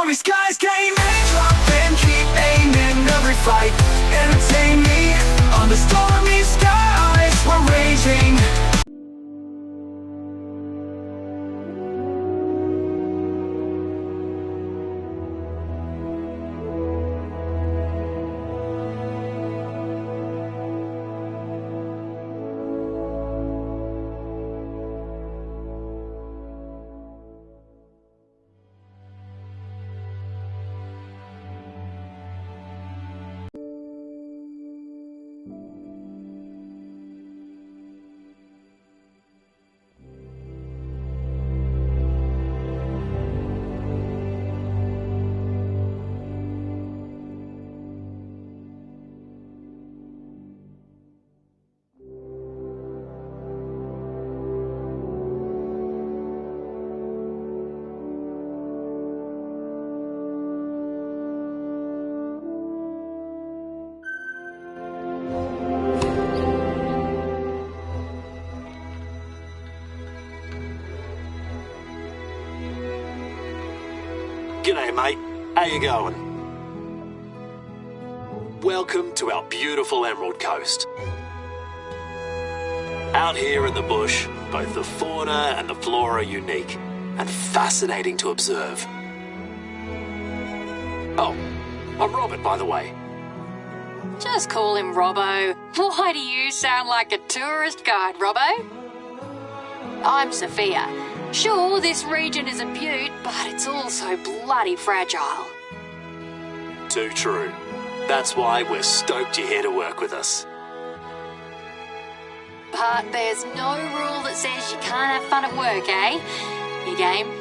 Stormy skies came in, drop in, keep aiming every fight. Entertain me on the stormy skies, we're raging. G'day mate, how you going? Welcome to our beautiful Emerald Coast. Out here in the bush, both the fauna and the flora are unique and fascinating to observe. Oh, I'm Robert, by the way. Just call him Robbo. Why do you sound like a tourist guide, Robbo? I'm Sophia. Sure, this region is a beaut, but it's also bloody fragile. Too true. That's why we're stoked you're here to work with us. But there's no rule that says you can't have fun at work, eh? You game?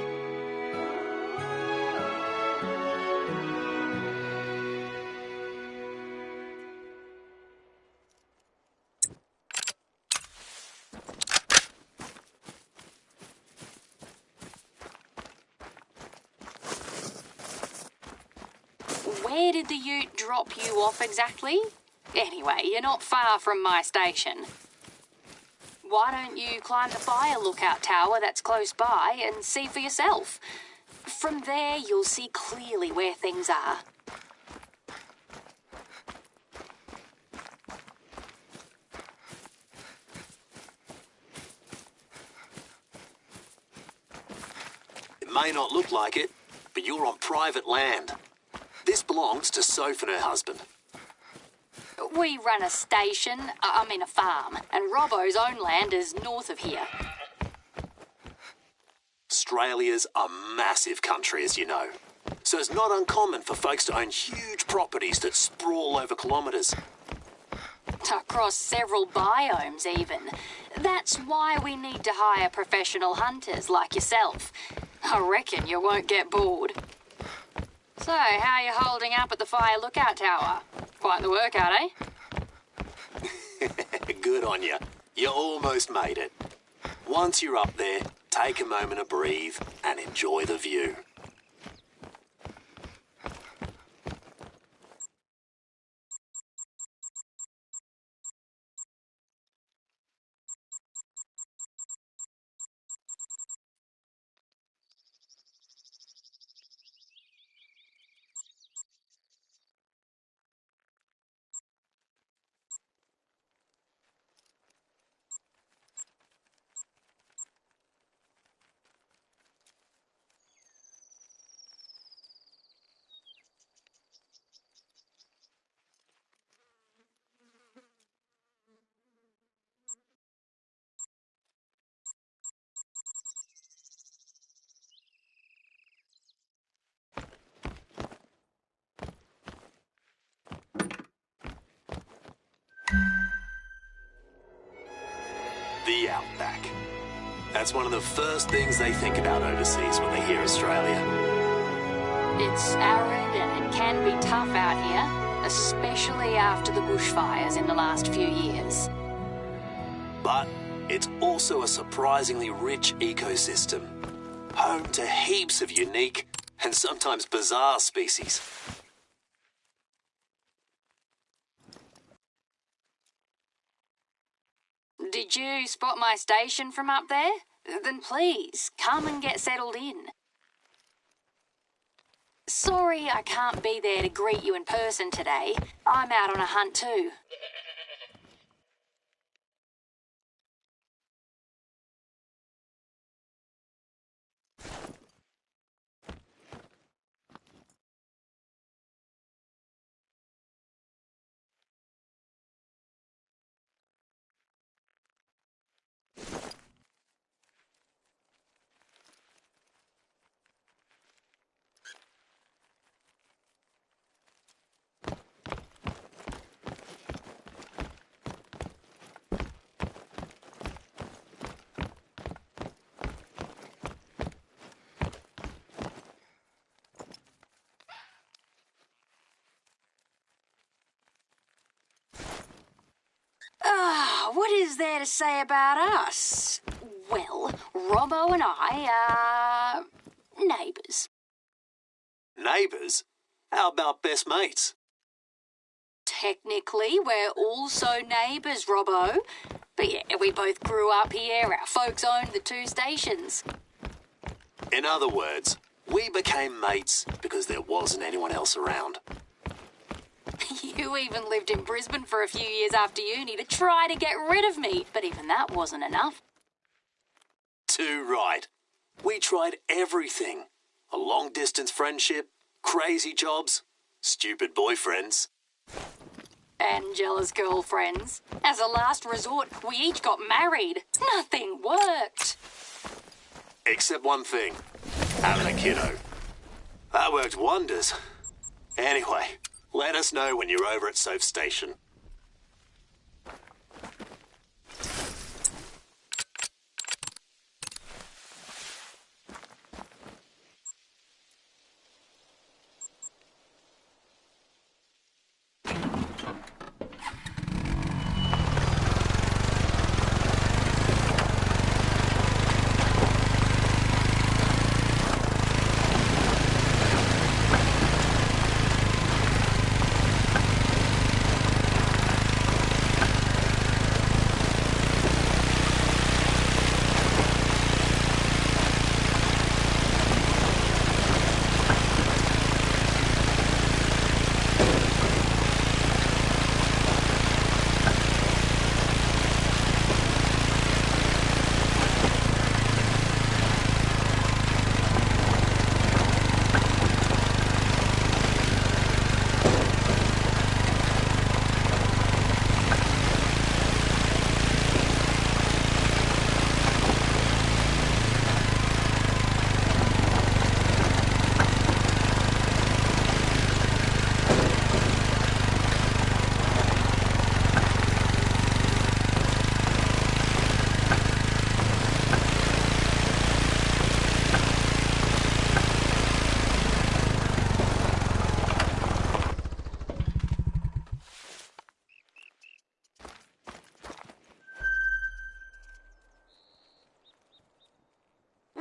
Where did the ute drop you off exactly? Anyway, you're not far from my station. Why don't you climb the fire lookout tower that's close by and see for yourself? From there, you'll see clearly where things are. It may not look like it, but you're on private land. This belongs to Soph and her husband. We run a station, a farm, and Robbo's own land is north of here. Australia's a massive country, as you know. So it's not uncommon for folks to own huge properties that sprawl over kilometres. Across several biomes, even. That's why we need to hire professional hunters like yourself. I reckon you won't get bored. So, how are you holding up at the fire lookout tower? Quite the workout, eh? Good on you. You almost made it. Once you're up there, take a moment to breathe and enjoy the view. The outback. That's one of the first things they think about overseas when they hear Australia. It's arid and it can be tough out here, especially after the bushfires in the last few years. But it's also a surprisingly rich ecosystem, home to heaps of unique and sometimes bizarre species. Did you spot my station from up there? Then please, come and get settled in. Sorry I can't be there to greet you in person today. I'm out on a hunt too. What is there to say about us? Well, Robbo and I are neighbours. Neighbours? How about best mates? Technically, we're also neighbours, Robbo. But yeah, we both grew up here, our folks owned the two stations. In other words, we became mates because there wasn't anyone else around. You even lived in Brisbane for a few years after uni to try to get rid of me, but even that wasn't enough. Too right. We tried everything. A long-distance friendship, crazy jobs, stupid boyfriends. And jealous girlfriends. As a last resort, we each got married. Nothing worked. Except one thing, having a kiddo. That worked wonders. Anyway, let us know when you're over at Soph Station.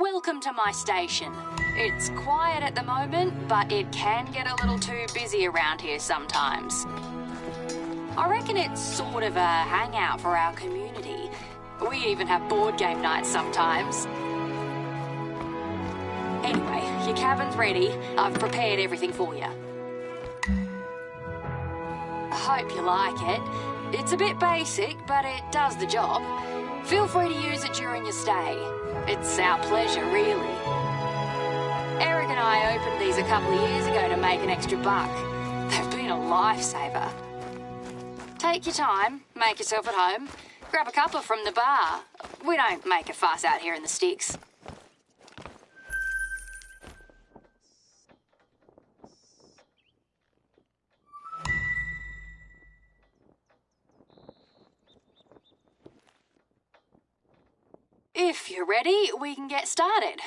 Welcome to my station. It's quiet at the moment, but it can get a little too busy around here sometimes. I reckon it's sort of a hangout for our community. We even have board game nights sometimes. Anyway, your cabin's ready. I've prepared everything for you. I hope you like it. It's a bit basic, but it does the job. Feel free to use it during your stay. It's our pleasure, really. Eric and I opened these a couple of years ago to make an extra buck. They've been a lifesaver. Take your time, make yourself at home. Grab a cuppa from the bar. We don't make a fuss out here in the sticks. If you're ready, we can get started.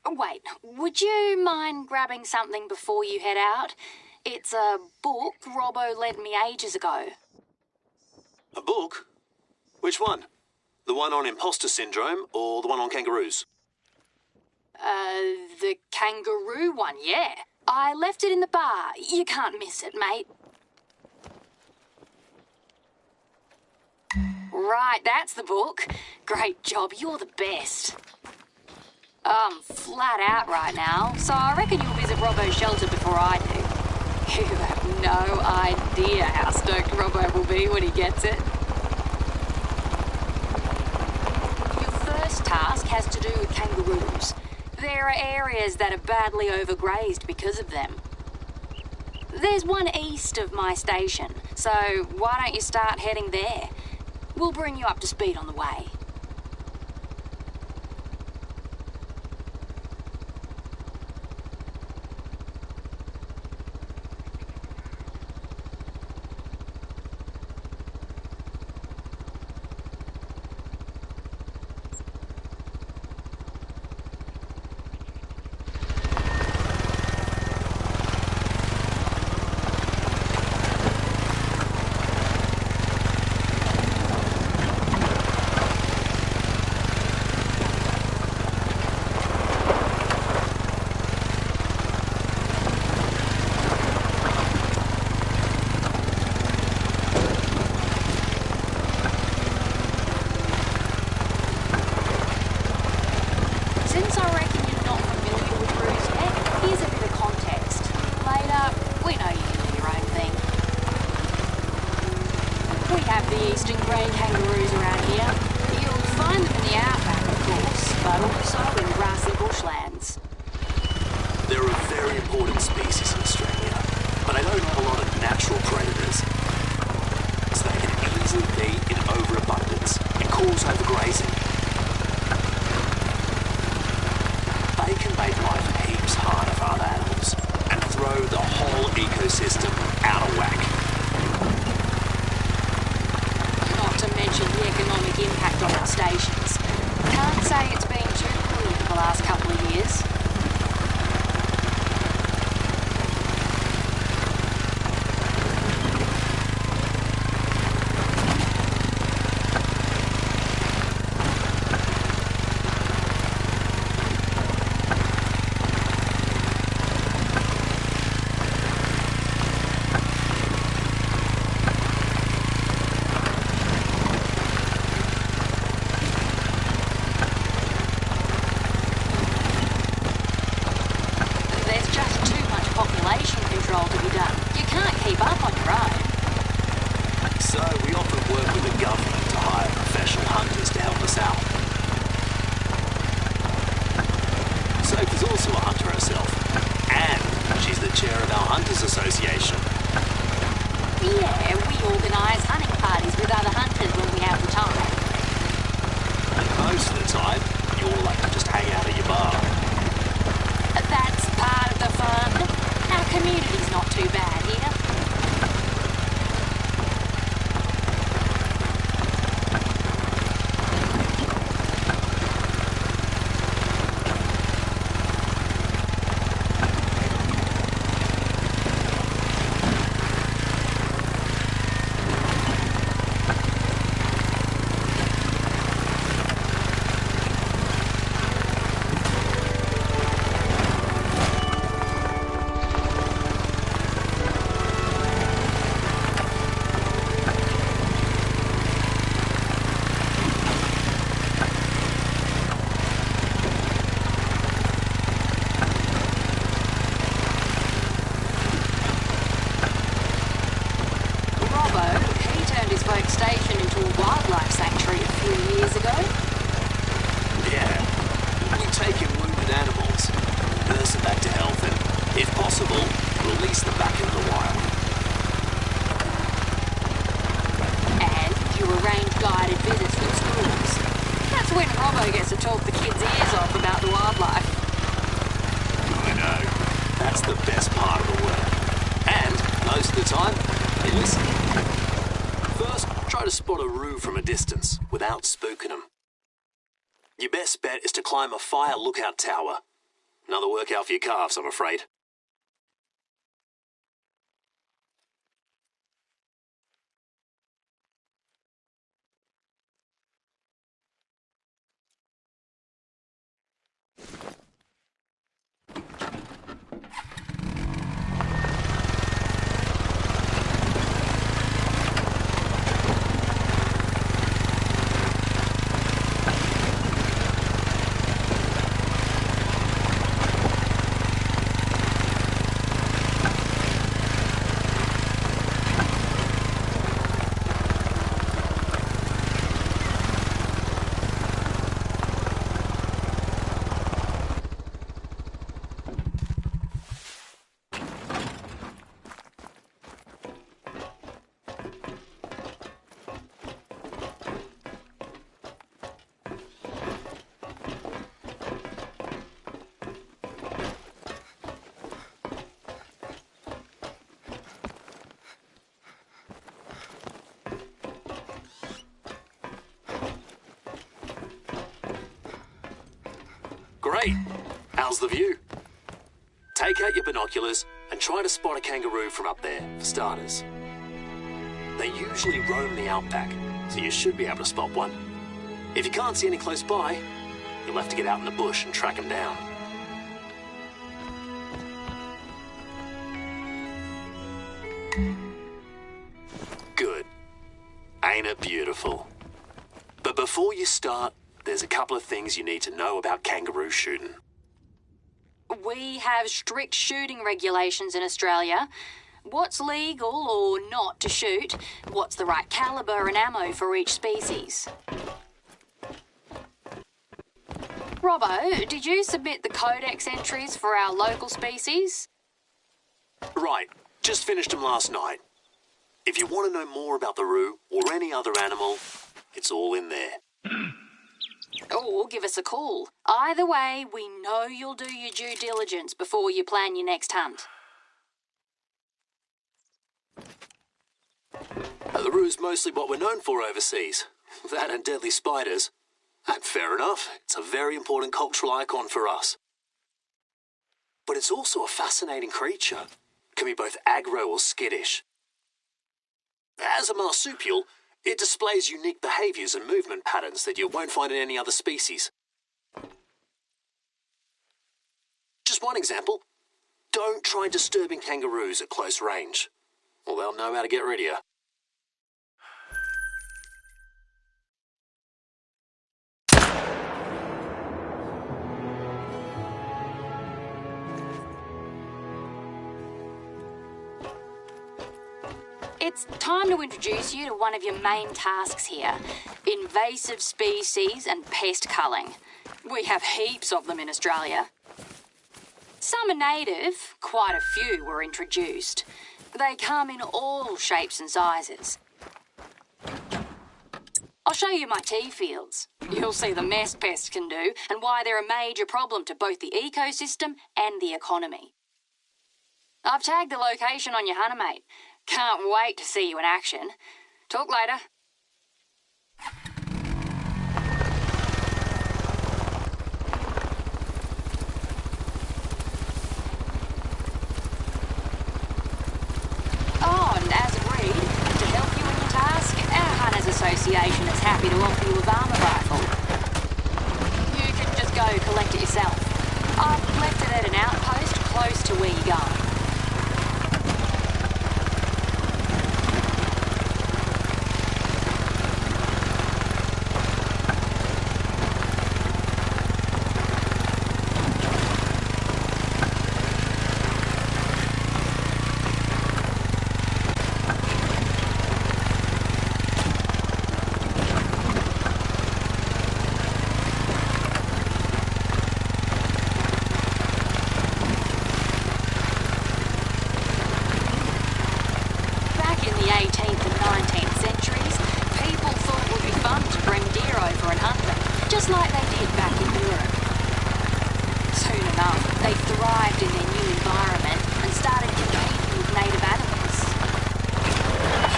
Wait, would you mind grabbing something before you head out? It's a book Robbo lent me ages ago. A book? Which one? The one on imposter syndrome or the one on kangaroos? The kangaroo one, yeah. I left it in the bar. You can't miss it, mate. Right, that's the book. Great job, you're the best. I'm flat out right now, so I reckon you'll visit Robbo's shelter before I do. You have no idea how stoked Robbo will be when he gets it. Your first task has to do with kangaroos. There are areas that are badly overgrazed because of them. There's one east of my station, so why don't you start heading there? We'll bring you up to speed on the way. Since I reckon you're not familiar with roos yet, here's a bit of context. Later, we know you can do your own thing. We have the eastern grey kangaroos around here. You'll find them in the outback, of course, but also in grassy bushlands. They're a very important species in Australia, but they don't have a lot of natural predators. So they can easily be in overabundance and cause overgrazing. They can make life heaps harder for other animals and throw the whole ecosystem out of whack. Not to mention the economic impact on our stations. Can't say it's been too brilliant the last couple of years. So we often work with the government to hire professional hunters to help us out. Sophie's also a hunter herself, and she's the chair of our Hunters Association. Yeah, we organise hunting parties with other hunters when we have the time. And most of the time, you all like to just hang out at your bar. That's part of the fun. Our community's not too bad here. Station into a wildlife sanctuary a few years ago. Yeah, we take in wounded animals, nurse them back to health, and, if possible, release them back into the wild. And you arrange guided visits with schools. That's when Robbo gets to talk the kids' ears off about the wildlife. I know. That's the best part of the work. And, most of the time, they listen. First, try to spot a roo from a distance without spooking them. Your best bet is to climb a fire lookout tower. Another workout for your calves, I'm afraid. Great. How's the view? Take out your binoculars and try to spot a kangaroo from up there, for starters. They usually roam the outback, so you should be able to spot one. If you can't see any close by, you'll have to get out in the bush and track them down. Good. Ain't it beautiful? But before you start, there's a couple of things you need to know about kangaroo shooting. We have strict shooting regulations in Australia. What's legal or not to shoot? What's the right caliber and ammo for each species? Robbo, did you submit the codex entries for our local species? Right, just finished them last night. If you want to know more about the roo or any other animal, it's all in there. Or give us a call. Either way, we know you'll do your due diligence before you plan your next hunt. The roo's mostly what we're known for overseas. That and deadly spiders. And fair enough, it's a very important cultural icon for us. But it's also a fascinating creature. Can be both aggro or skittish. As a marsupial, it displays unique behaviours and movement patterns that you won't find in any other species. Just one example. Don't try disturbing kangaroos at close range, or they'll know how to get rid of you. It's time to introduce you to one of your main tasks here, invasive species and pest culling. We have heaps of them in Australia. Some are native, quite a few were introduced. They come in all shapes and sizes. I'll show you my tea fields. You'll see the mess pests can do and why they're a major problem to both the ecosystem and the economy. I've tagged the location on your hunter, mate. Can't wait to see you in action. Talk later. Oh, and as agreed, to help you in your task, our Hunters Association is happy to offer you a Varma rifle. You can just go collect it yourself. I've left it at an outpost close to where you're going. Just like they did back in Europe. Soon enough, they thrived in their new environment and started competing with native animals.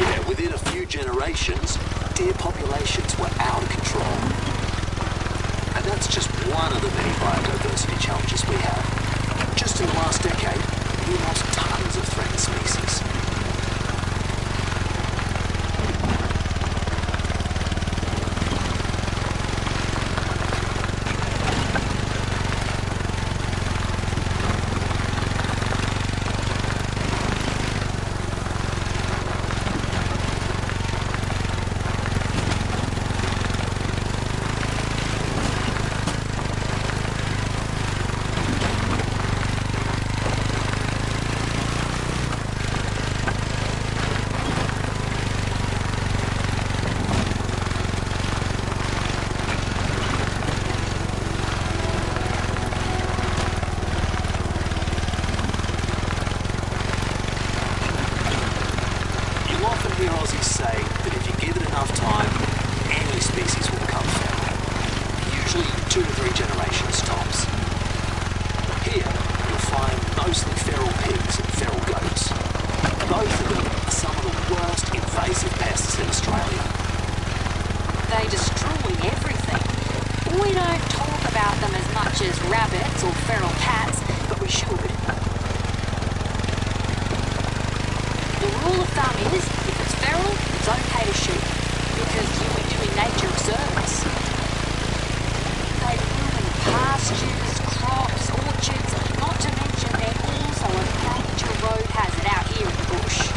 Yeah, within a few generations, deer populations were out of control. And that's just one of the many biodiversity challenges we have. Just in the last decade, we lost tons of threatened species. Say that if you give it enough time, any species will become feral. Usually 2 to 3 generations tops. Here, you'll find mostly feral pigs and feral goats. Both of them are some of the worst invasive pests in Australia. They destroy everything. We don't talk about them as much much as rabbits or feral cats, but we should. The rule of thumb is, if it's feral, it's okay to shoot, because you are doing nature a service. They ruin pastures, crops, orchards, not to mention they're also a major road hazard out here in the bush.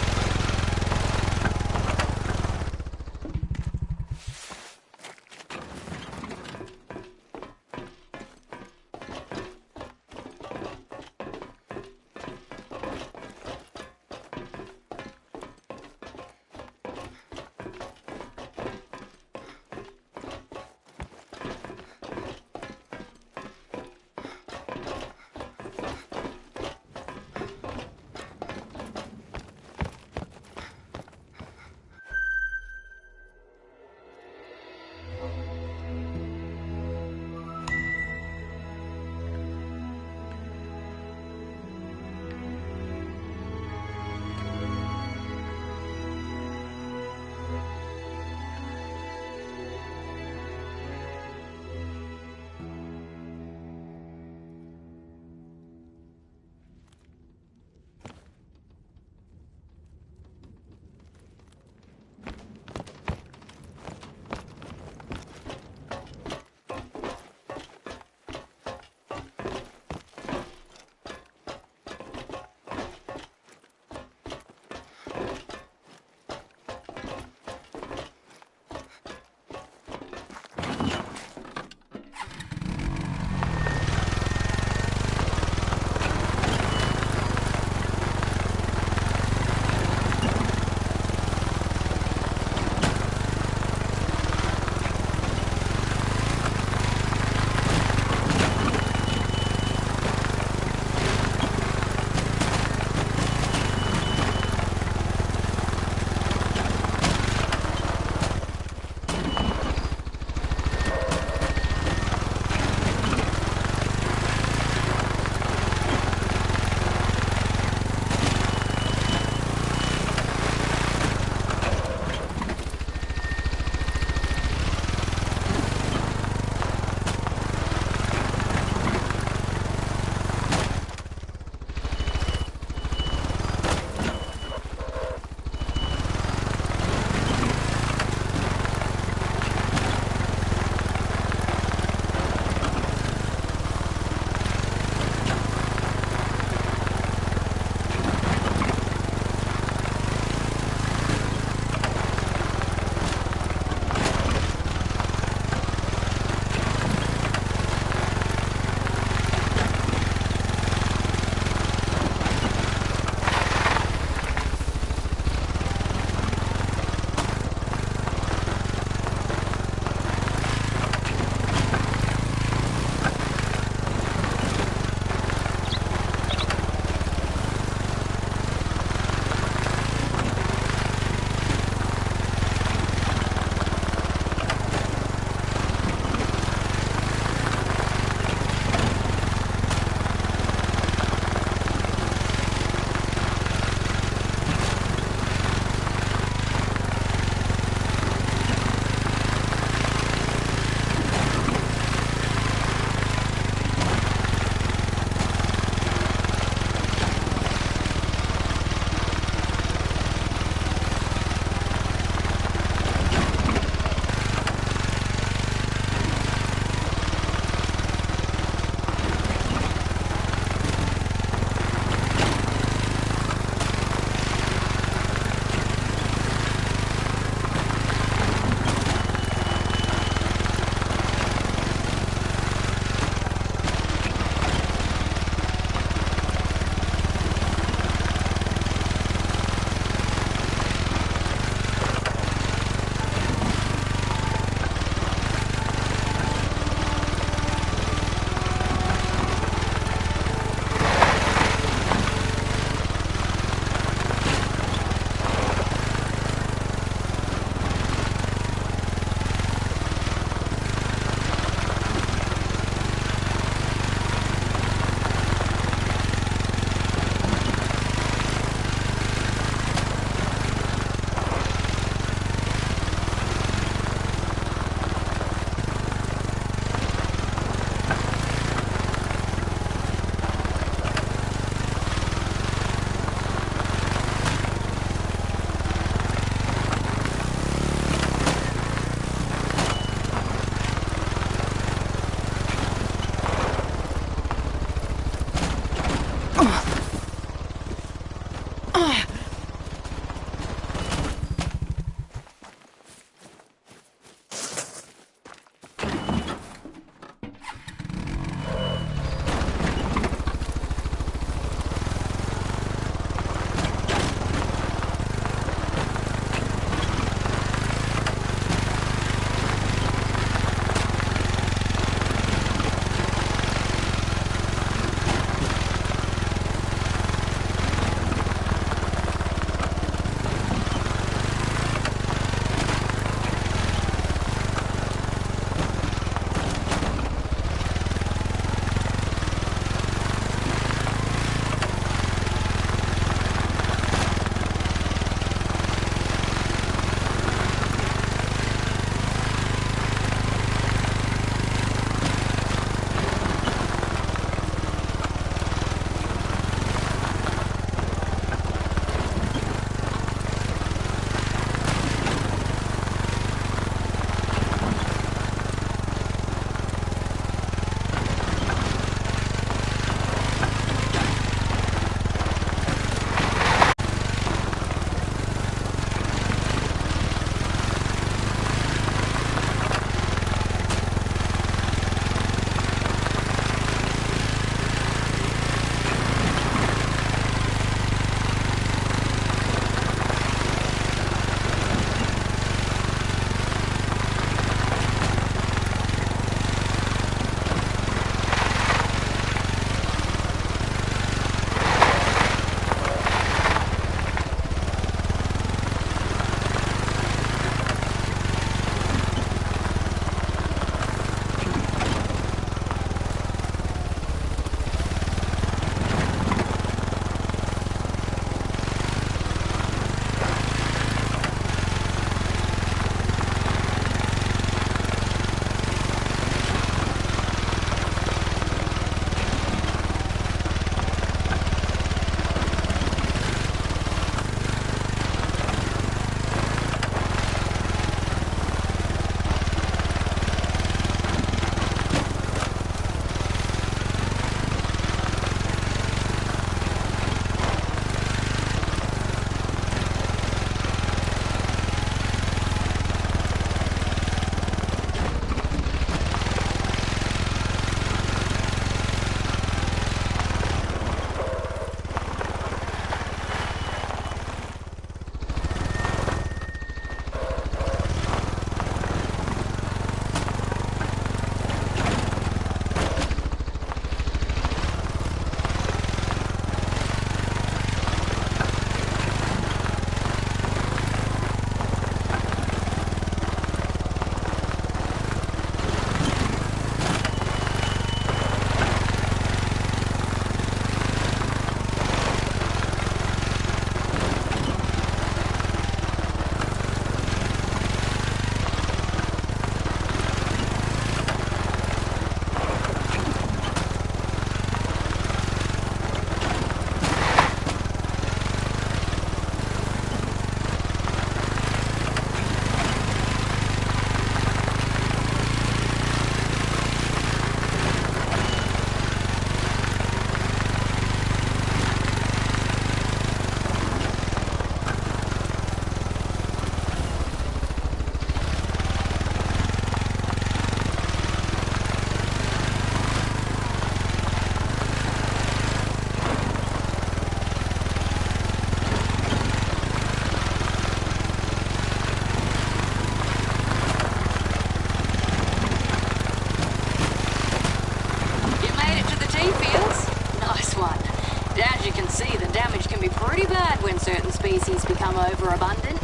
overabundant.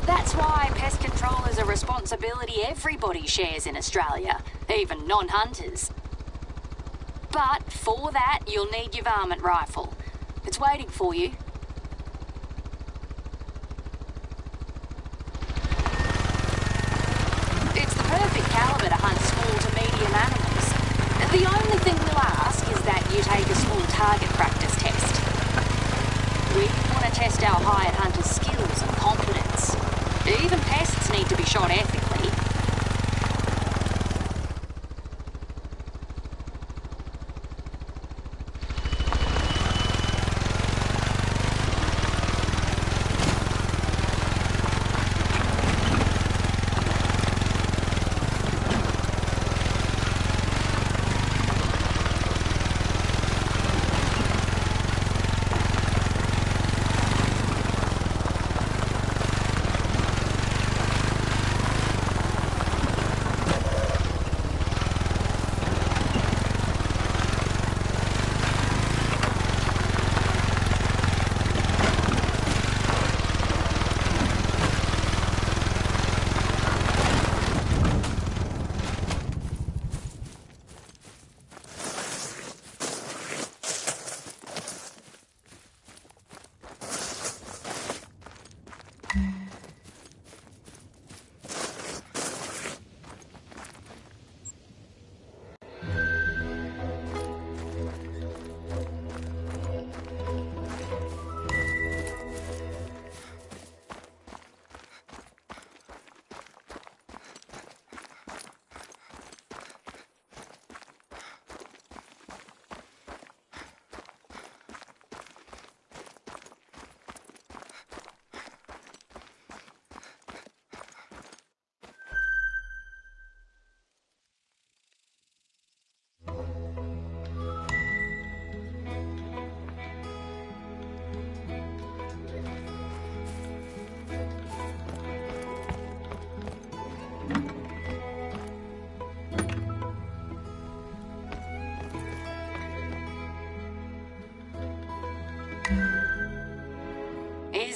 That's why pest control is a responsibility everybody shares in Australia, even non-hunters. But for that, you'll need your varmint rifle. It's waiting for you. It's the perfect caliber to hunt small to medium animals. The only thing we'll ask is that you take a small target practice test. We want to test our hired hunters' skills and confidence. Even pests need to be shot ethically.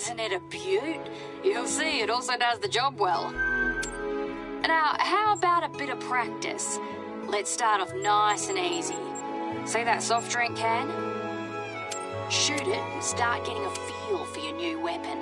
Isn't it a beaut? You'll see, it also does the job well. Now, how about a bit of practice? Let's start off nice and easy. See that soft drink can? Shoot it and start getting a feel for your new weapon.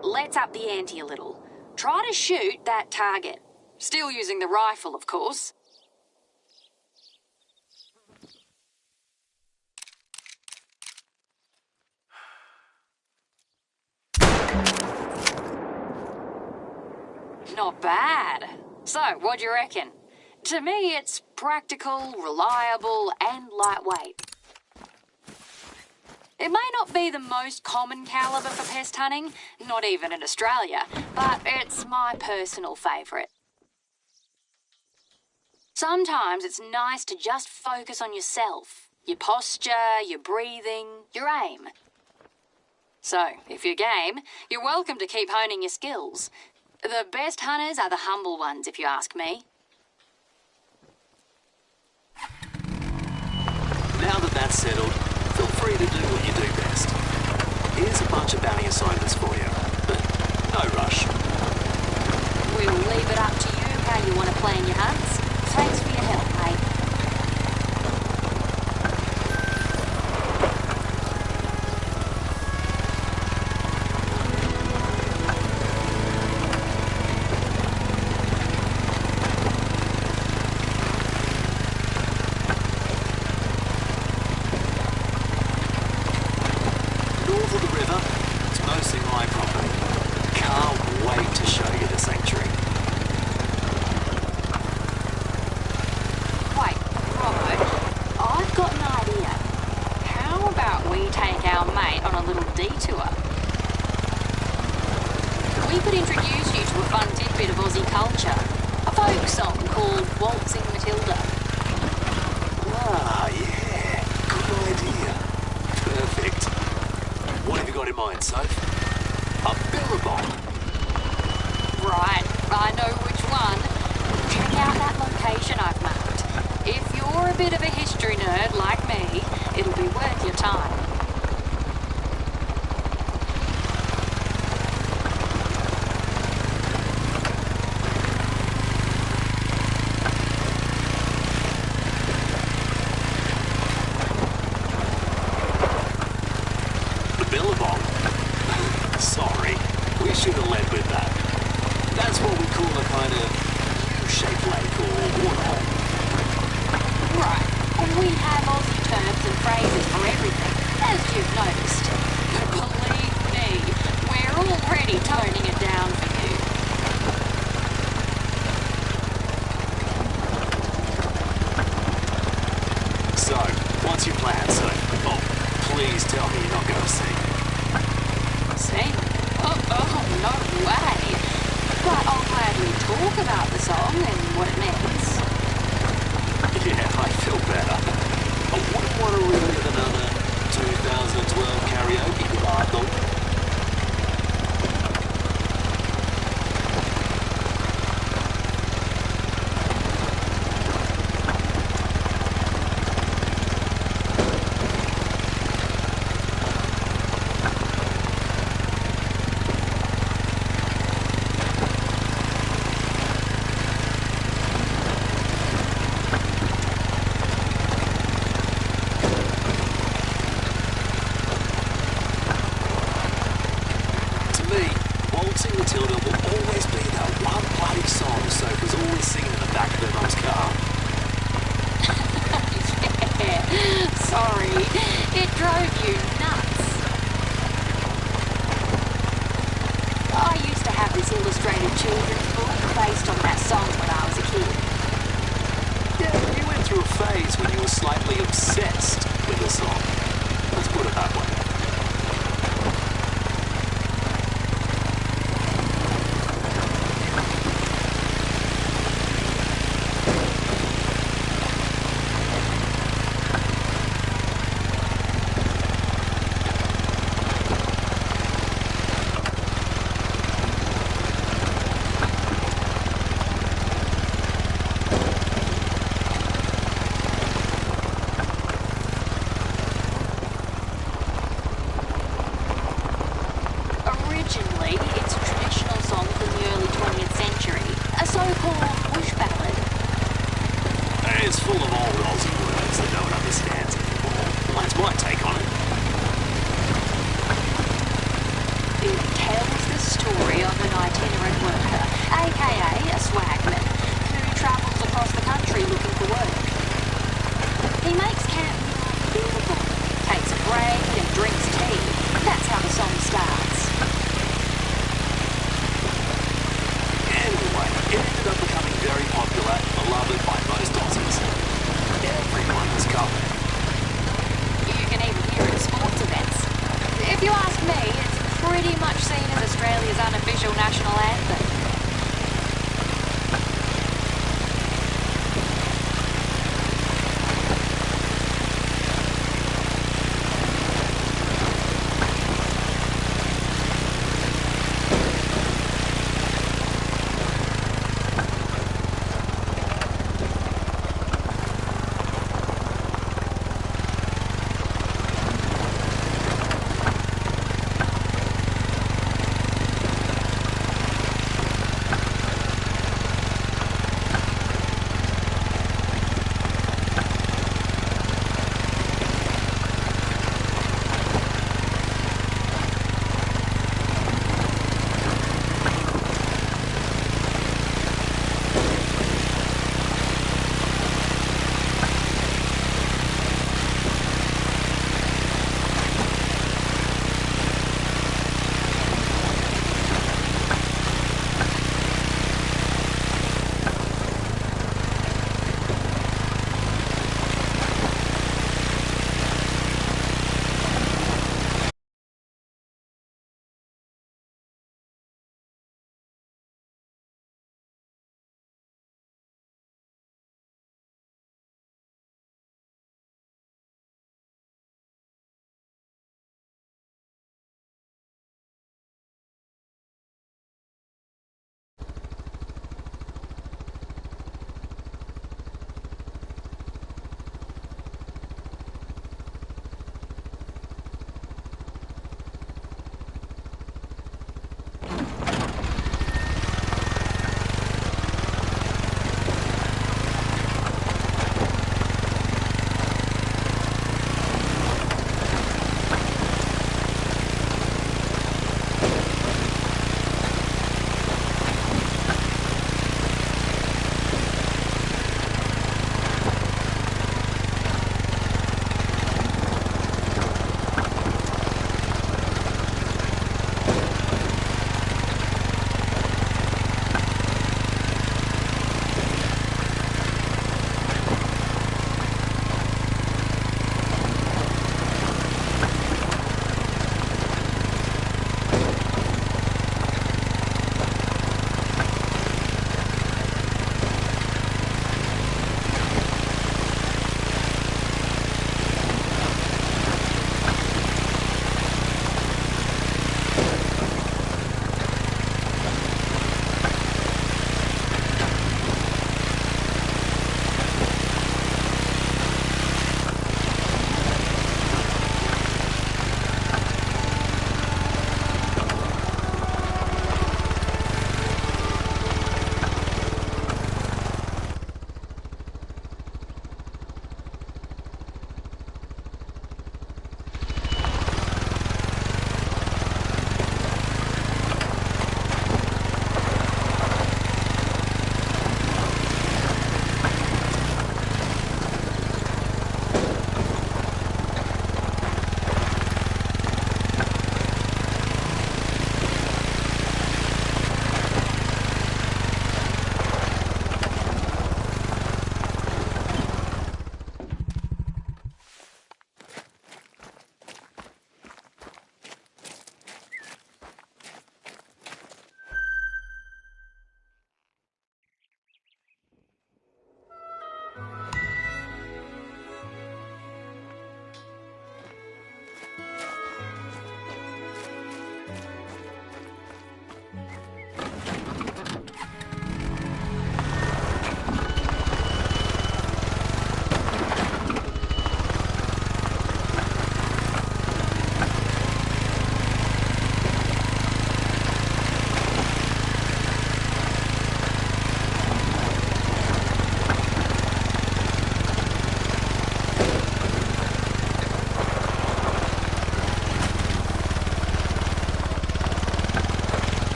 Let's up the ante a little. Try to shoot that target. Still using the rifle, of course. Not bad. So, what do you reckon? To me, it's practical, reliable, and lightweight. It may not be the most common calibre for pest hunting, not even in Australia, but it's my personal favourite. Sometimes it's nice to just focus on yourself, your posture, your breathing, your aim. So, if you're game, you're welcome to keep honing your skills. The best hunters are the humble ones, if you ask me. Now that that's settled, feel free to do what you do best. Here's a bunch of bounty assignments for you, but no rush. We'll leave it up to you how you want to plan your hunts. Thanks for your help, mate. North of the river, it's mostly my property. Can't wait to show you the sanctuary. Wait, Robbo, I've got an idea. How about we take our mate on a little detour? We could introduce you to a fun tidbit of Aussie culture. A folk song called Waltzing Matilda. Ah, yeah. Good idea. Perfect. What have you got in mind, Soph? A billabong. Right, I know which one. Check out that location I've marked. If you're a bit of a history nerd like me, it'll be worth your time. The billabong? Sorry, we should have led with that. That's what we call a kind of U-shaped lake or waterhole. Right, we have Aussie terms and phrases for everything, as you've noticed. But believe me, we're already toning it down for you. So, what's your plan, Soph? Oh, please tell me you're not going to sing. See? Oh, no way. But I'll gladly talk about the song and what it means. Yeah, I feel better. I wouldn't want to relive another 2012 karaoke debacle. sorry. It drove you nuts. I used to have this illustrated children's book based on that song when I was a kid. Yeah, you went through a phase when you were slightly obsessed with the song. Let's put it that way. Originally, it's a traditional song from the early 20th century, a so-called bush ballad. It's full of old Aussie words that no one understands anymore. Well, that's my take on it. It tells the story of an itinerant worker, aka a swagman, who travels across the country looking for work. He makes camp beautiful, takes a break and drinks tea. That's how the song starts. Anyway, it ended up becoming very popular and beloved by most Aussies. Everyone was covered. You can even hear it at sports events. If you ask me, it's pretty much seen as Australia's unofficial national anthem.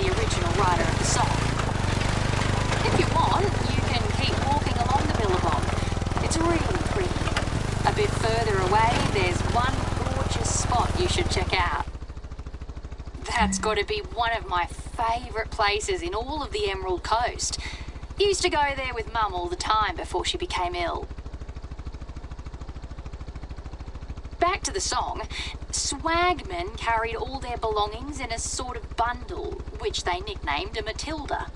the original writer of the song. If you want, you can keep walking along the Billabong. It's really pretty. A bit further away, there's one gorgeous spot you should check out. That's got to be one of my favourite places in all of the Emerald Coast. Used to go there with Mum all the time before she became ill. Back to the song, swagmen carried all their belongings in a sort of bundle, which they nicknamed a Matilda.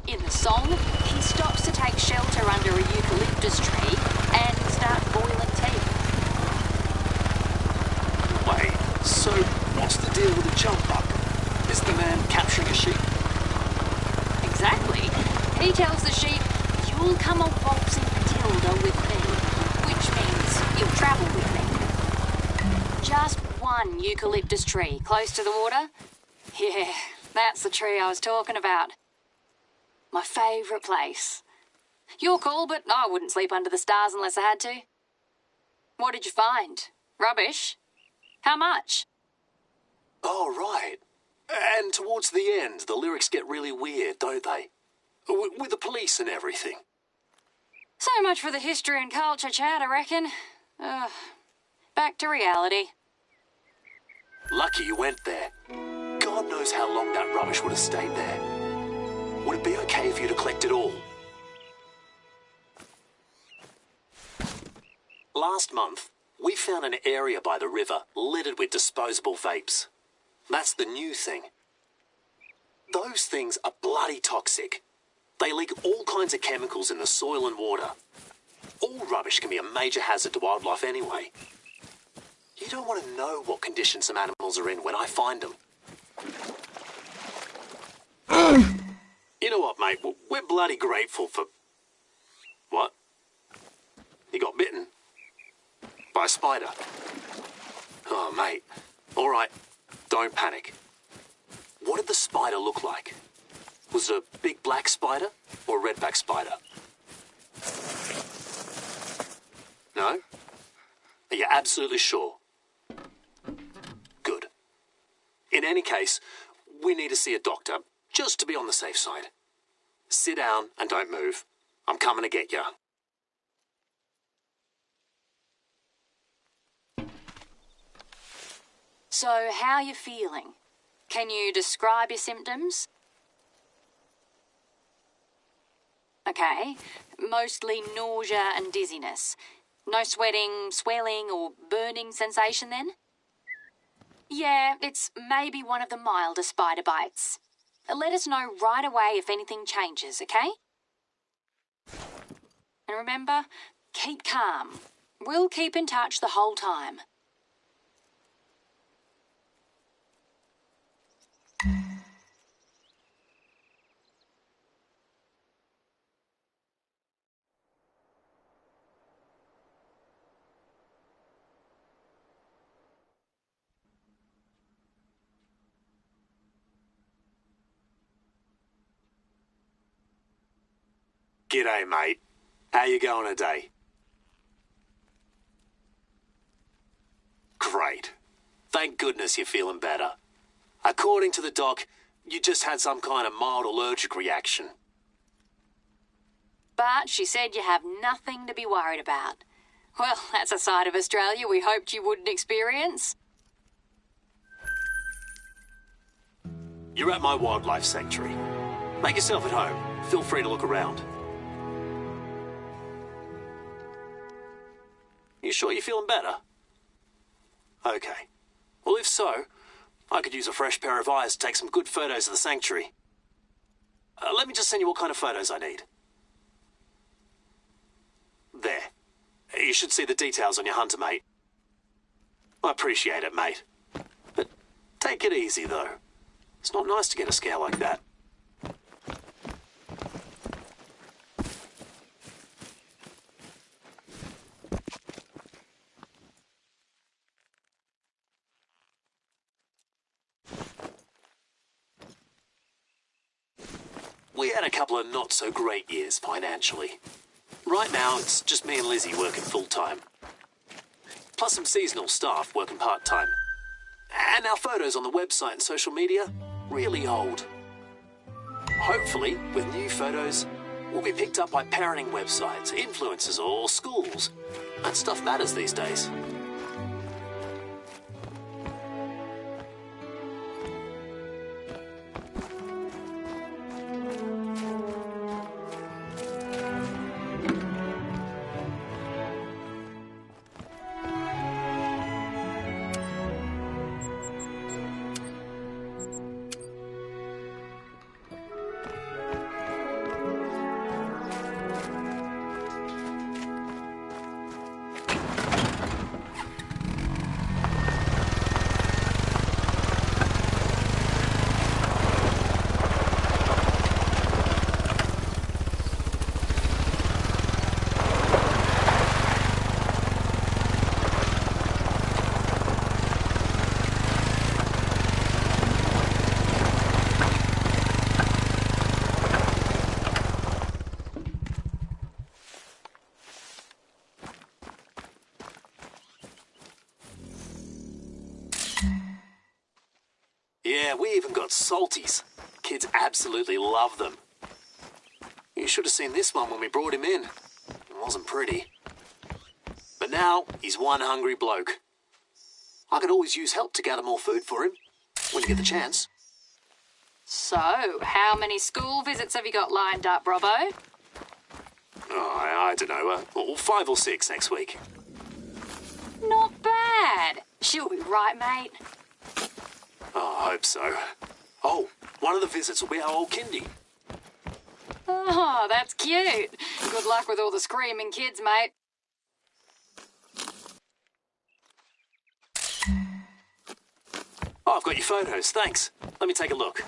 In the song, he stops to take shelter under a eucalyptus tree and starts boiling tea. Wait, so what's the deal with the jump up? Is the man capturing a sheep? Exactly. He tells the sheep, "You'll come a waltzing Matilda with me," which means you'll travel with me. Just one eucalyptus tree close to the water? Yeah, that's the tree I was talking about. My favourite place. Your call, but I wouldn't sleep under the stars unless I had to. What did you find? Rubbish? How much? Oh, right. And towards the end, the lyrics get really weird, don't they? With the police and everything. So much for the history and culture chat, I reckon. Back to reality. Lucky you went there. God knows how long that rubbish would have stayed there. Would it be okay if you to collect it all? Last month, we found an area by the river littered with disposable vapes. That's the new thing. Those things are bloody toxic. They leak all kinds of chemicals in the soil and water. All rubbish can be a major hazard to wildlife anyway. You don't want to know what condition some animals are in when I find them. You know what, mate? We're bloody grateful for... What? You got bitten? By a spider? Oh, mate. All right, don't panic. What did the spider look like? Was it a big black spider or a redback spider? No? Are you absolutely sure? Good. In any case, we need to see a doctor, just to be on the safe side. Sit down and don't move. I'm coming to get you. So, how are you feeling? Can you describe your symptoms? Okay, mostly nausea and dizziness. No sweating, swelling or burning sensation then? Yeah, it's maybe one of the milder spider bites. Let us know right away if anything changes, okay? And remember, keep calm. We'll keep in touch the whole time. G'day, mate. How you going today? Great. Thank goodness you're feeling better. According to the doc, you just had some kind of mild allergic reaction. But she said you have nothing to be worried about. Well, that's a side of Australia we hoped you wouldn't experience. You're at my wildlife sanctuary. Make yourself at home. Feel free to look around. You sure you're feeling better? Okay. Well, if so, I could use a fresh pair of eyes to take some good photos of the sanctuary. Let me just send you what kind of photos I need. There. You should see the details on your Hunter, mate. I appreciate it, mate. But take it easy, though. It's not nice to get a scare like that. We had a couple of not-so-great years financially. Right now, it's just me and Lizzie working full-time. Plus some seasonal staff working part-time. And our photos on the website and social media, really old. Hopefully, with new photos, we'll be picked up by parenting websites, influencers, or schools. That stuff matters these days. Yeah, we even got salties. Kids absolutely love them. You should have seen this one when we brought him in. It wasn't pretty. But now, he's one hungry bloke. I could always use help to gather more food for him, when you get the chance. So, how many school visits have you got lined up, Robbo? Oh, I don't know, 5 or 6 next week. Not bad. She'll be right, mate. Oh, I hope so. Oh, one of the visits will be our old kindy. Oh, that's cute. Good luck with all the screaming kids, mate. Oh, I've got your photos, thanks. Let me take a look.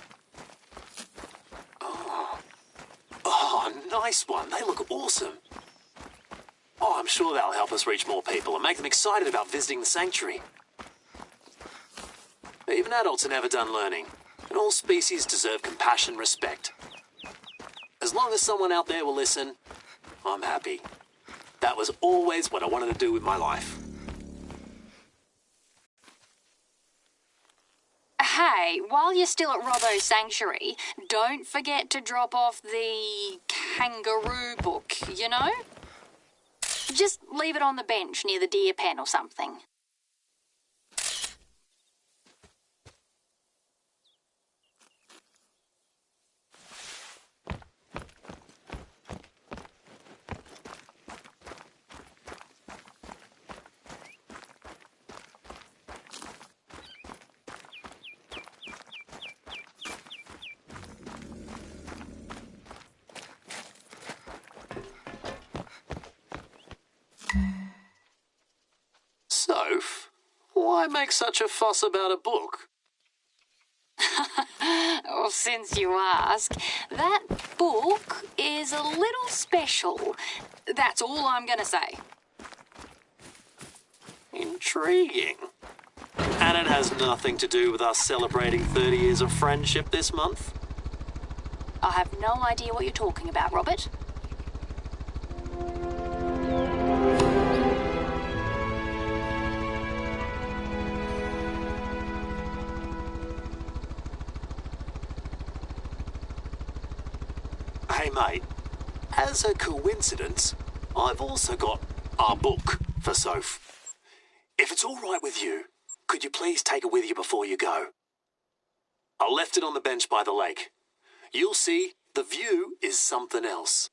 Oh, nice one. They look awesome. Oh, I'm sure that'll help us reach more people and make them excited about visiting the sanctuary. Even adults are never done learning, and all species deserve compassion and respect. As long as someone out there will listen, I'm happy. That was always what I wanted to do with my life. Hey, while you're still at Robbo's Sanctuary, don't forget to drop off the kangaroo book, you know? Just leave it on the bench near the deer pen or something. Soph, why make such a fuss about a book? Well, since you ask, that book is a little special. That's all I'm going to say. Intriguing. And it has nothing to do with us celebrating 30 years of friendship this month? I have no idea what you're talking about, Robert. Hey mate, as a coincidence, I've also got our book for Soph. If it's all right with you, could you please take it with you before you go? I left it on the bench by the lake. You'll see, the view is something else.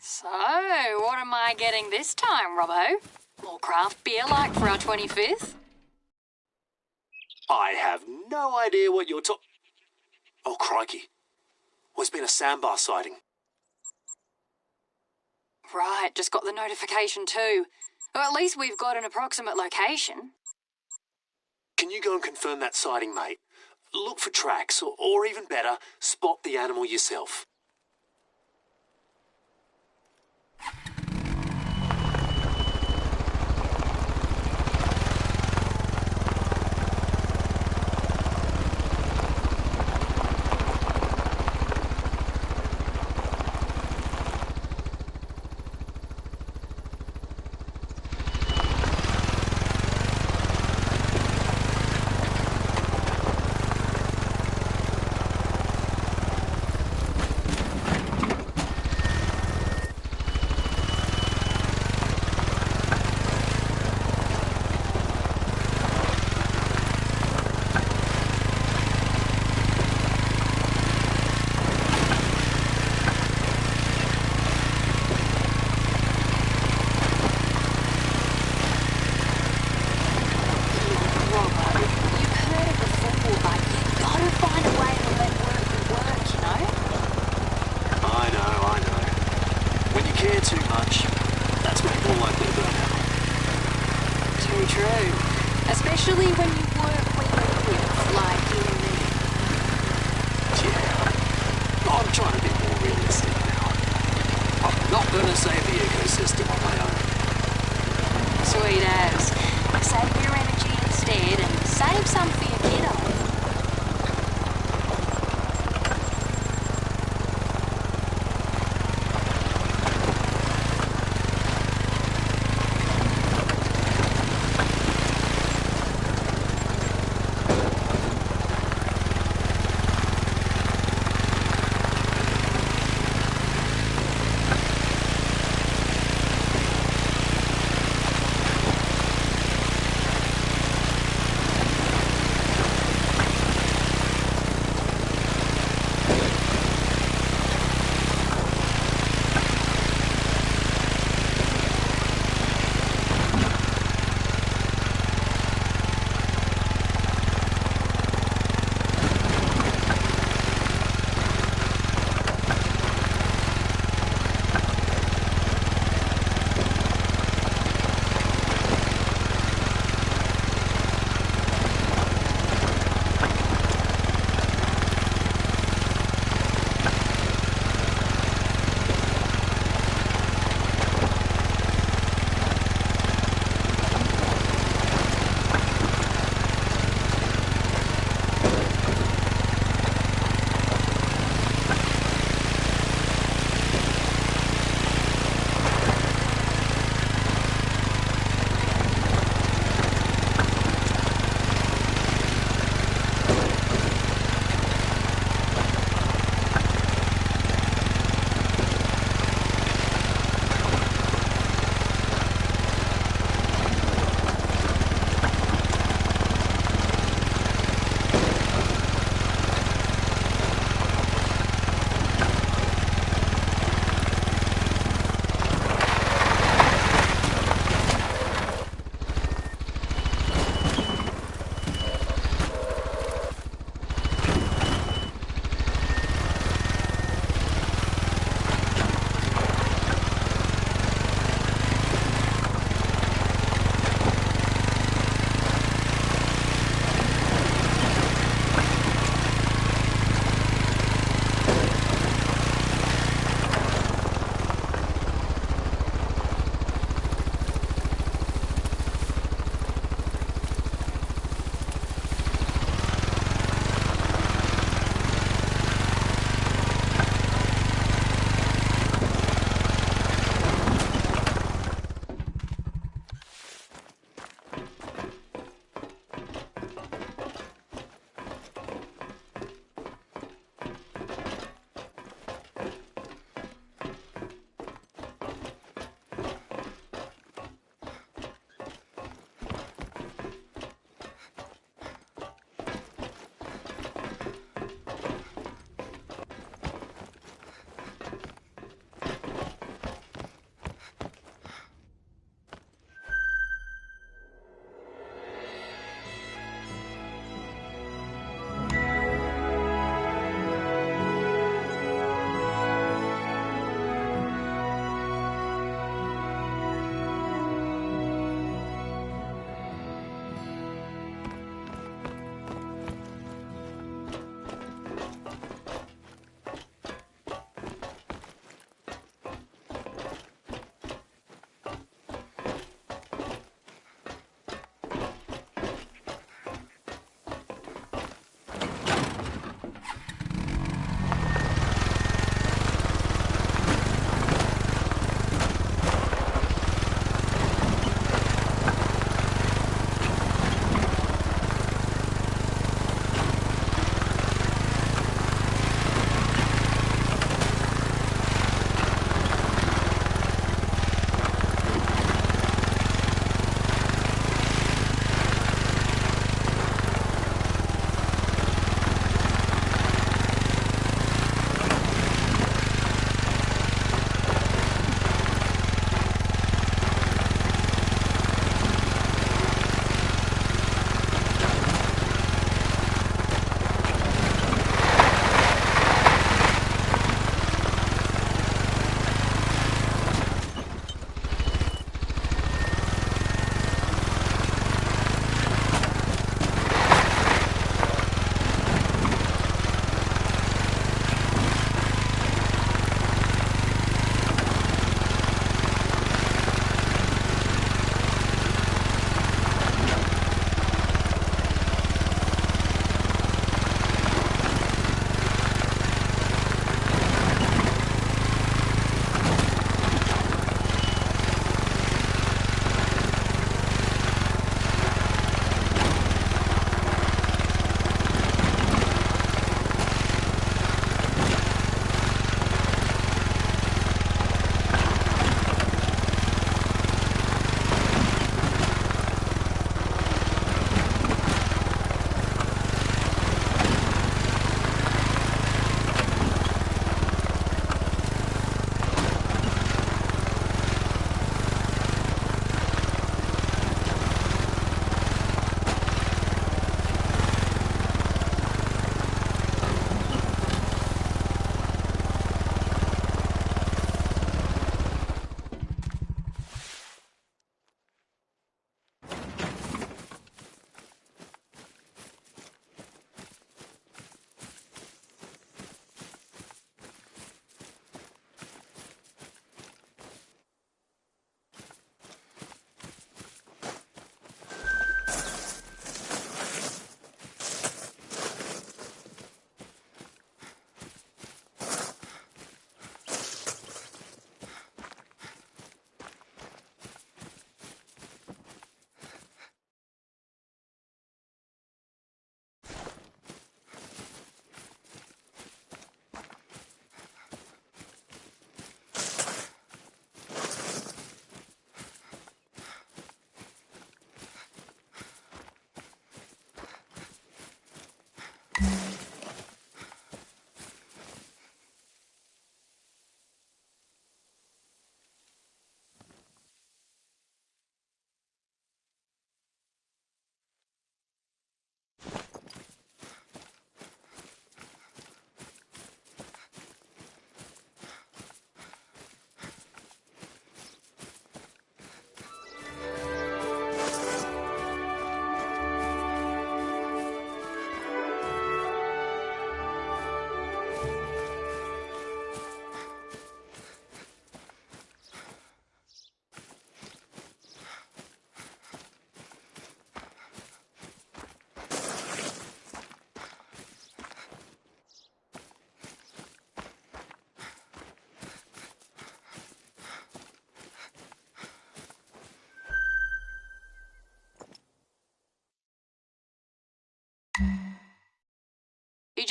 So, what am I getting this time, Robbo? More craft beer like for our 25th? I have no idea what you're talking... Oh, crikey. Well, there's been a sandbar sighting. Right, just got the notification too. Or at least we've got an approximate location. Can you go and confirm that sighting, mate? Look for tracks, or even better, spot the animal yourself. Especially when you work where you live, like you and me. Yeah, I'm trying to be more realistic now. I'm not going to save the ecosystem on my own. Sweet as. Save your energy instead and save some for your kiddo.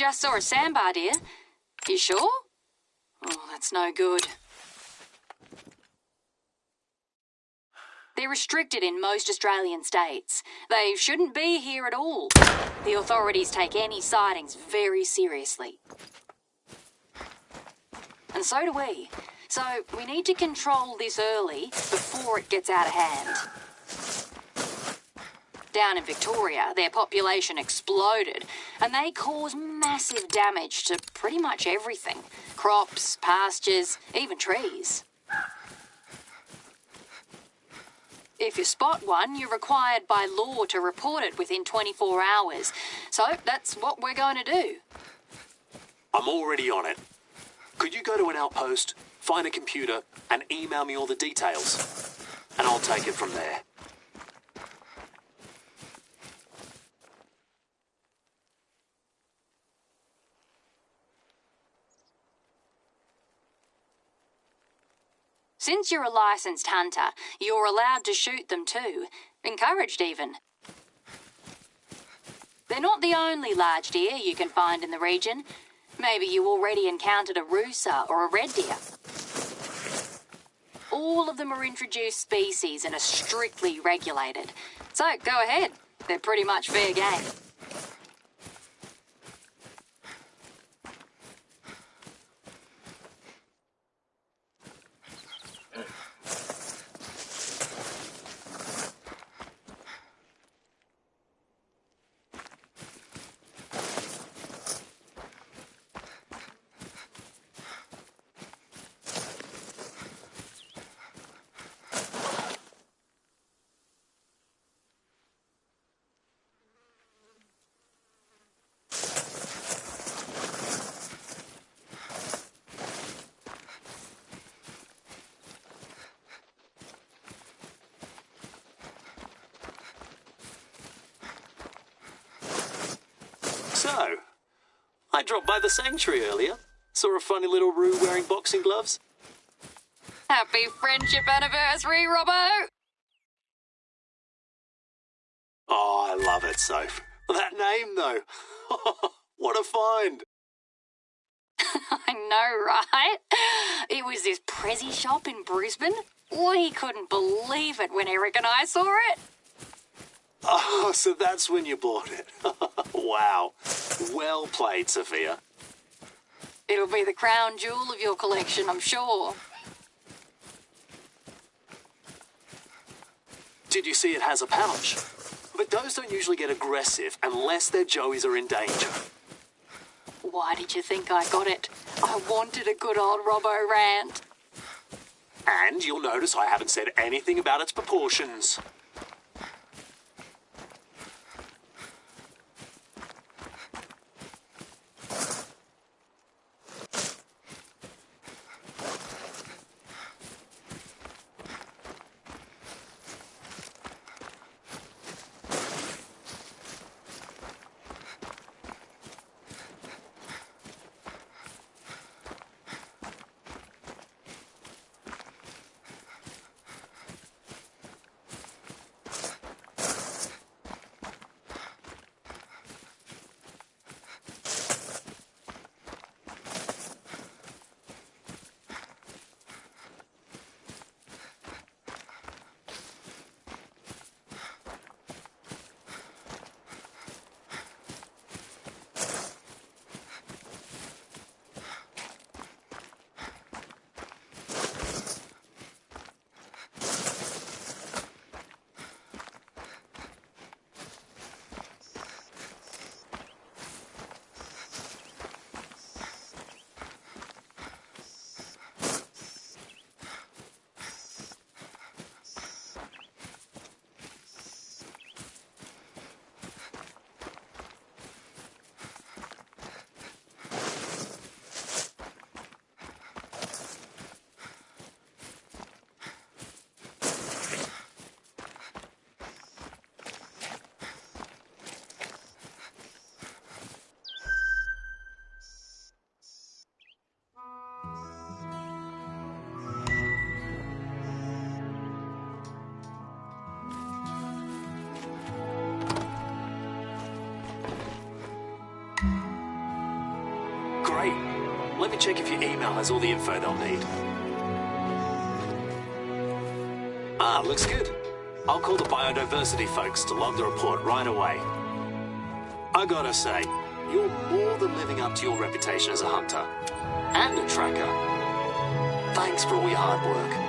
just saw a sandbar, dear. You sure? Oh, that's no good. They're restricted in most Australian states. They shouldn't be here at all. The authorities take any sightings very seriously. And so do we. So we need to control this early before it gets out of hand. Down in Victoria, their population exploded, and they cause massive damage to pretty much everything. Crops, pastures, even trees. If you spot one, you're required by law to report it within 24 hours. So that's what we're going to do. I'm already on it. Could you go to an outpost, find a computer, and email me all the details? And I'll take it from there. Since you're a licensed hunter, you're allowed to shoot them too. Encouraged even. They're not the only large deer you can find in the region. Maybe you already encountered a roosa or a red deer. All of them are introduced species and are strictly regulated. So go ahead. They're pretty much fair game. So, I dropped by the sanctuary earlier. Saw a funny little roo wearing boxing gloves. Happy friendship anniversary, Robbo! Oh, I love it, Soph. That name, though. What a find. I know, right? It was this Prezi shop in Brisbane. We couldn't believe it when Eric and I saw it. Oh, so that's when you bought it. Wow. Well played, Sophia. It'll be the crown jewel of your collection, I'm sure. Did you see it has a pouch? But those don't usually get aggressive unless their joeys are in danger. Why did you think I got it? I wanted a good old Robbo rant. And you'll notice I haven't said anything about its proportions. let me check if your email has all the info they'll need. Ah, looks good. I'll call the biodiversity folks to log the report right away. I gotta say, you're more than living up to your reputation as a hunter. And a tracker. Thanks for all your hard work.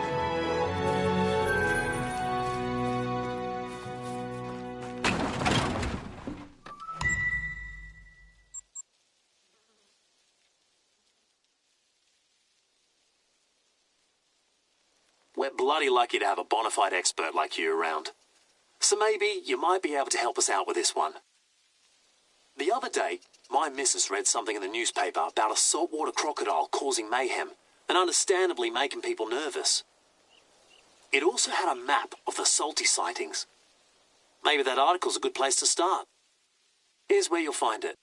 We're bloody lucky to have a bona fide expert like you around. So maybe you might be able to help us out with this one. The other day, my missus read something in the newspaper about a saltwater crocodile causing mayhem and understandably making people nervous. It also had a map of the salty sightings. Maybe that article's a good place to start. Here's where you'll find it.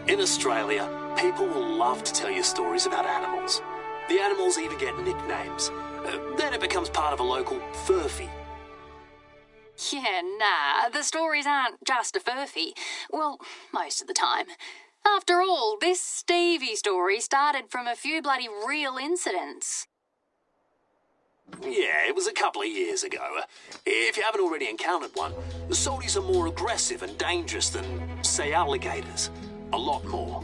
In Australia, people will love to tell you stories about animals. The animals even get nicknames. Then it becomes part of a local furphy. Yeah, nah, the stories aren't just a furphy. Well, most of the time. After all, this Stevie story started from a few bloody real incidents. Yeah, it was a couple of years ago. If you haven't already encountered one, the salties are more aggressive and dangerous than, say, alligators. A lot more.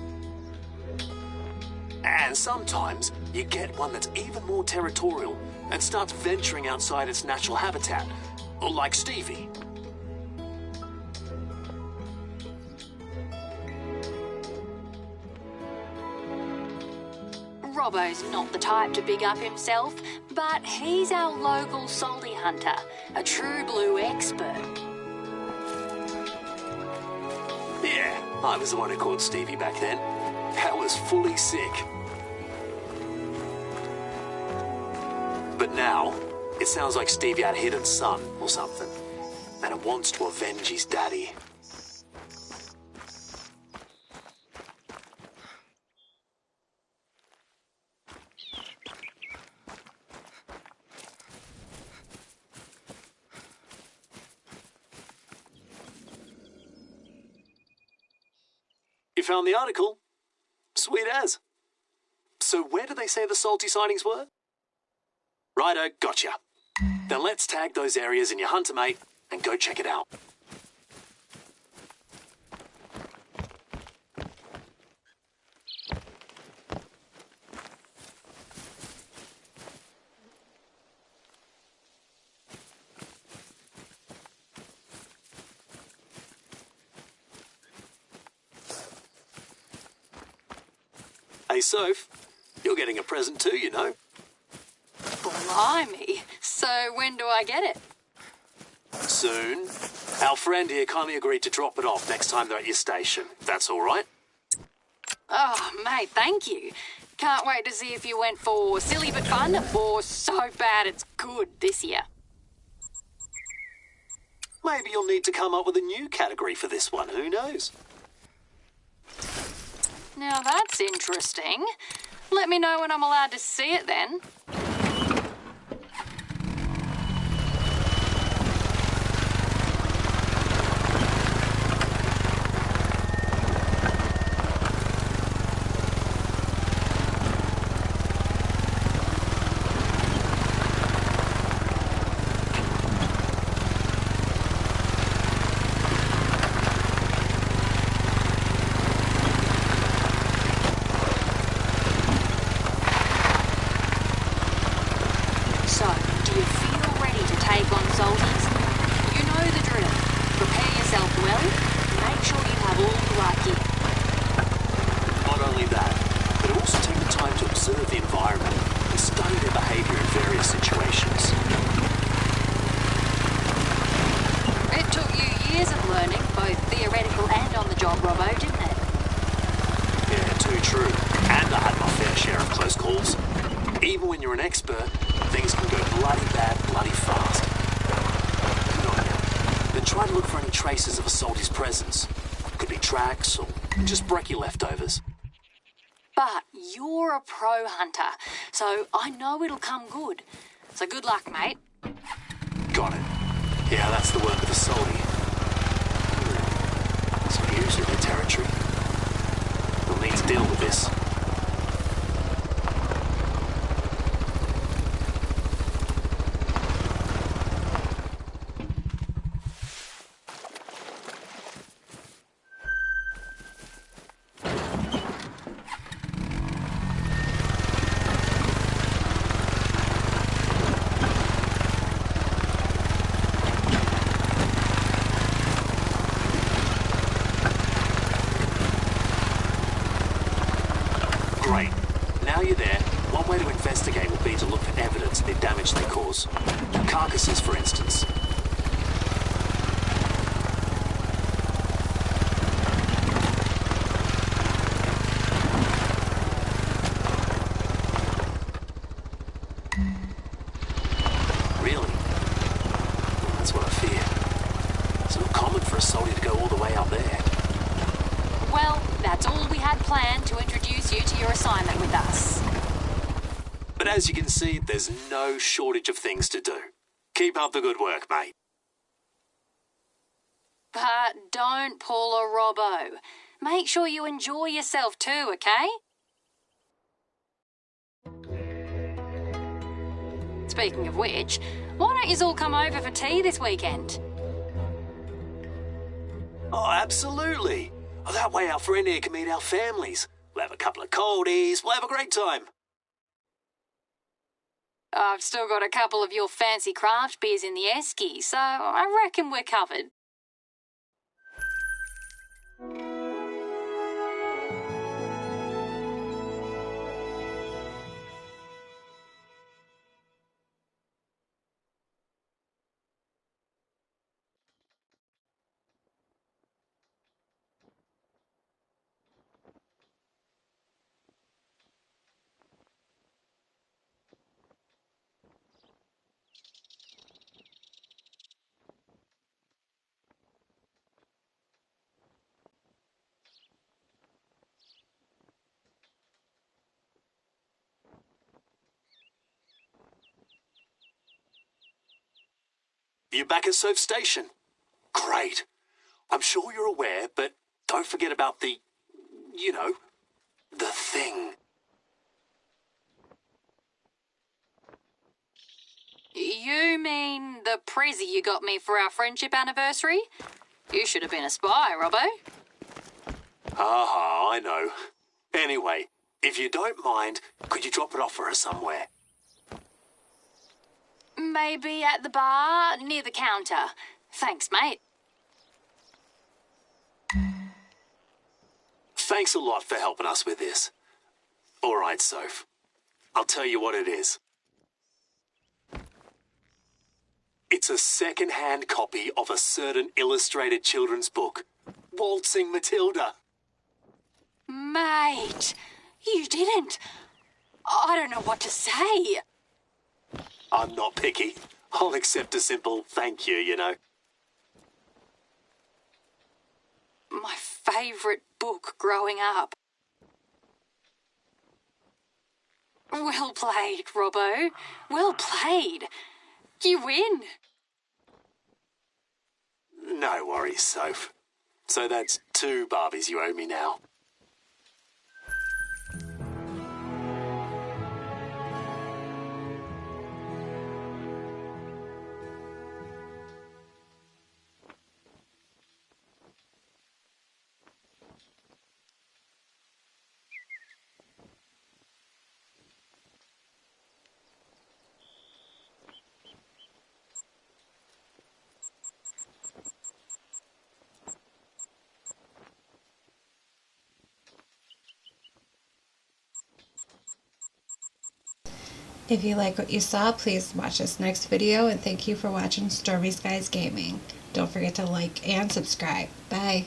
And sometimes you get one that's even more territorial and starts venturing outside its natural habitat, like Stevie. Robbo's not the type to big up himself, but he's our local salty hunter, a true blue expert. Yeah, I was the one who caught Stevie back then. I was fully sick. But now, it sounds like Stevie had a hidden son or something, and it wants to avenge his daddy. You found the article? Sweet as. So where did they say the salty sightings were? Righto, gotcha. Then let's tag those areas in your hunter mate and go check it out. Hey, Soph, you're getting a present too, you know. Blimey. So when do I get it? Soon. Our friend here kindly agreed to drop it off next time they're at your station. That's all right? Oh, mate, thank you. Can't wait to see if you went for silly but fun or so bad it's good this year. Maybe you'll need to come up with a new category for this one, who knows? Now that's interesting. Let me know when I'm allowed to see it then. So, do you feel ready to take on salties? You know the drill. Prepare yourself well. Make sure you have all the right gear. Not only that, but also take the time to observe the environment and study their behavior in various situations. It took you years of learning, both theoretical and on the job, Robbo, didn't it? Yeah, 2 calls. Even when you're an expert, things can go bloody bad, bloody fast. Good on you. Then try to look for any traces of a soldier's presence. Could be tracks or just brekkie leftovers. But you're a pro hunter, so I know it'll come good. So good luck, mate. Got it. Yeah, that's the work of a soldier. It's unusually their territory. We'll need to deal with this. Great. Now you're there, one way to investigate will be to look for evidence of the damage they cause. Carcasses, for instance. Really? That's what I fear. It's not common for a soldier to go all the way up there. Well, that's all we had planned to introduce you to your assignment with us. But as you can see, there's no shortage of things to do. Keep up the good work, mate. But don't pull a Robbo. Make sure you enjoy yourself too, okay? Speaking of which, why don't you all come over for tea this weekend? Oh, absolutely. Oh, that way our friend here can meet our families. We'll have a couple of coldies. We'll have a great time. I've still got a couple of your fancy craft beers in the esky, so I reckon we're covered. You back at Soph Station? Great. I'm sure you're aware, but don't forget about the, the thing. You mean the prezi you got me for our friendship anniversary? You should have been a spy, Robbo. Ah, I know. Anyway, if you don't mind, could you drop it off for us somewhere? Maybe at the bar near the counter. Thanks, mate. Thanks a lot for helping us with this. All right, Soph. I'll tell you what it is. It's a second-hand copy of a certain illustrated children's book, Waltzing Matilda. Mate, you didn't. I don't know what to say. I'm not picky. I'll accept a simple thank you, you know. My favourite book growing up. Well played, Robbo. Well played. You win. No worries, Soph. So that's 2 Barbies you owe me now. If you like what you saw, please watch this next video, and thank you for watching Stormy Skies Gaming. Don't forget to like and subscribe. Bye.